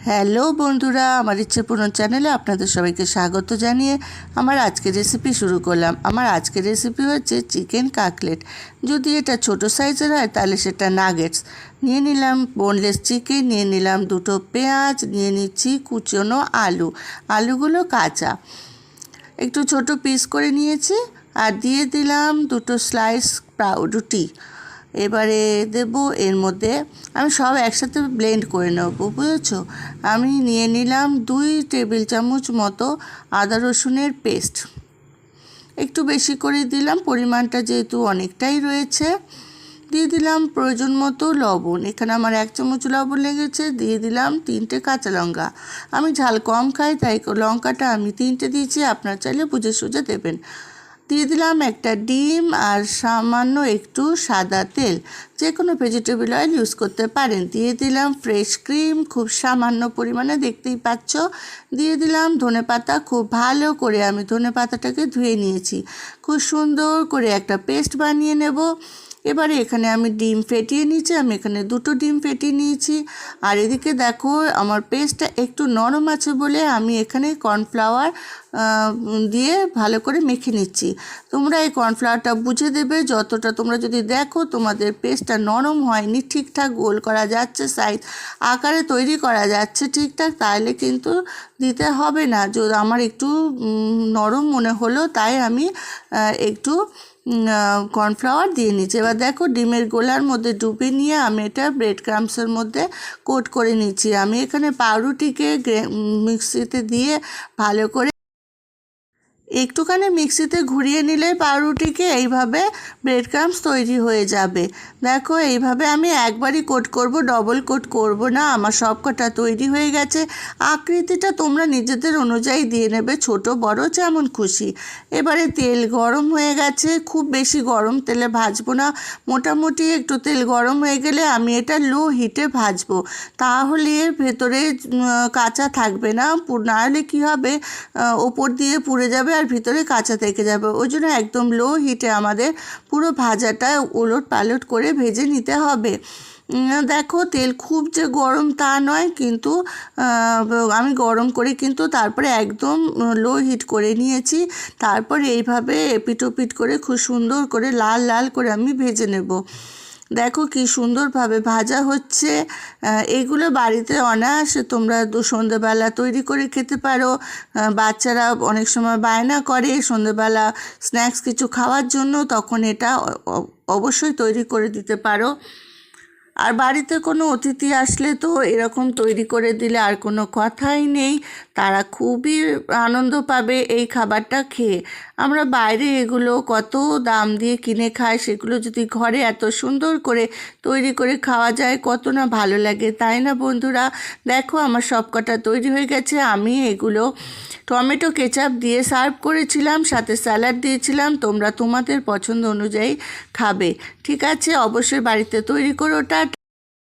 Hello বন্ধুরা, আমার ইচ্ছে পূরণ চ্যানেলে আপনাদের সবাইকে স্বাগত জানিয়ে আমার আজকের রেসিপি শুরু করলাম। আমার আজকের রেসিপি হচ্ছে চিকেন কাকলেট। যদি এটা ছোট সাইজের হয় তাহলে সেটা নাগেটস। নিয়ে নিলাম বোনলেস চিকেন, নিয়ে নিলাম দুটো পেঁয়াজ, নিয়ে নিচ্ছি কুচনো আলুগুলো কাঁচা একটু ছোট পিস করে নিয়েছি, আর দিয়ে দিলাম দুটো স্লাইস পাউরুটি। এবারে দেব এর মধ্যে, আমি সব একসাথে ব্লেন্ড করে নেব, বুঝেছো। আমি নিয়ে নিলাম 2 টেবিল চামচ মতো আদা রসুনের পেস্ট, একটু বেশি করে দিলাম, পরিমাণটা যেহেতু অনেকটাই রয়েছে। দিয়ে দিলাম প্রয়োজন মতো লবণ, এখানে আমার 1 চামচ লবণ লেগেছে। দিয়ে দিলাম 3টে কাঁচা লঙ্কা, আমি ঝাল কম খাই তাই লঙ্কাটা আমি 3টে দিয়েছি, আপনার চাইলে বুঝে সুঝে দেবেন। দিয়ে দিলাম একটা ডিম আর সামান্য একটু সাদা তেল, যে কোনো ভেজিটেবল অয়েল ইউজ করতে পারেন। দিয়ে দিলাম ফ্রেশ ক্রিম, খুব সামান্য পরিমাণে, দেখতেই পাচ্ছ। দিয়ে দিলাম ধনেপাতা, খুব ভালো করে আমি ধনেপাতাটাকে ধুয়ে নিয়েছি, খুব সুন্দর করে একটা পেস্ট বানিয়ে নেব। এবারে এখানে আমি ডিম ফেটিয়ে নিয়েছি, আমি এখানে 2টো ডিম ফেটিয়ে নিয়েছি। আর এদিকে দেখো আমার পেস্টটা একটু নরম আছে বলে আমি এখানে কর্নফ্লাওয়ার দিয়ে ভালো করে মেখে নিচ্ছি। তোমরা এই কর্নফ্লাওয়ারটা বুঝে দেবে, যতটা তোমরা যদি দেখো তোমাদের পেস্টটা নরম হয়নি, ঠিকঠাক গোল করা যাচ্ছে, সাইজ আকারে তৈরি করা যাচ্ছে ঠিকঠাক, তাহলে কিন্তু দিতে হবে না। যদি আমার একটু নরম মনে হলো তাই আমি একটু কর্নফ্লাওয়ার দিয়ে নিচ্ছি। এবার দেখো ডিমের গোলার মধ্যে ডুবে নিয়ে আমি এটা ব্রেড ক্রাম্বসের মধ্যে কোট করে নিচ্ছি। আমি এখানে পাউরুটিকে মিক্সিতে দিয়ে ভালো করে একটুখানি মিক্সিতে ঘুরিয়ে নিলে পাউরুটিকে এইভাবে ব্রেড ক্রাম্বস তৈরি হয়ে যাবে। দেখো এইভাবে আমি একবারই কোট করব, ডবল কোট করব না। আমার সব কটা তৈরি হয়ে গেছে। আকৃতিটা তোমরা নিজেদের অনুযায়ী দিয়ে নেবে, ছোট বড় যেমন খুশি। এবারে তেল গরম হয়ে গেছে, খুব বেশি গরম তেলে ভাজবো না, মোটামুটি একটু তেল গরম হয়ে গেলে আমি এটা লো হিটে ভাজবো, তাহলে এর ভেতরে কাঁচা থাকবে না। না হলে কী হবে, ওপর দিয়ে পুড়ে যাবে আর ভিতরে কাঁচা থেকে যাবে। ওই জন্য একদম লো হিটে আমাদের পুরো ভাজাটা ওলট পালট করে ভেজে নিতে হবে। দেখো তেল খুব যে গরম তা নয়, কিন্তু আমি গরম করে কিন্তু তারপরে একদম লো হিট করে নিয়েছি। তারপরে এইভাবে এপিট ওপিট করে খুব সুন্দর করে লাল লাল করে আমি ভেজে নেব। দেখো কি সুন্দরভাবে ভাজা হচ্ছে। এগুলো বাড়িতে অনায়াসে তোমরা সন্ধ্যেবেলা তৈরি করে খেতে পারো। বাচ্চারা অনেক সময় বায়না করে সন্ধ্যেবেলা স্ন্যাক্স কিছু খাওয়ার জন্য, তখন এটা অবশ্যই তৈরি করে দিতে পারো। আর বাড়িতে কোনো অতিথি আসলে তো এরকম তৈরি করে দিলে আর কোনো কথাই নেই, তারা খুবই আনন্দ পাবে এই খাবারটা খেয়ে। আমরা বাইরে এগুলো কত দাম দিয়ে কিনে খাই, সেগুলো যদি ঘরে এত সুন্দর করে তৈরি করে খাওয়া যায় কত না ভালো লাগে, তাই না বন্ধুরা। দেখো আমার সব কটা তৈরি হয়ে গেছে। আমি এগুলো টমেটো কেচাপ দিয়ে সার্ভ করেছিলাম, সাথে স্যালাড দিয়েছিলাম। তোমরা তোমাদের পছন্দ অনুযায়ী খাবে, ঠিক আছে। অবশ্যই বাড়িতে তৈরি করো।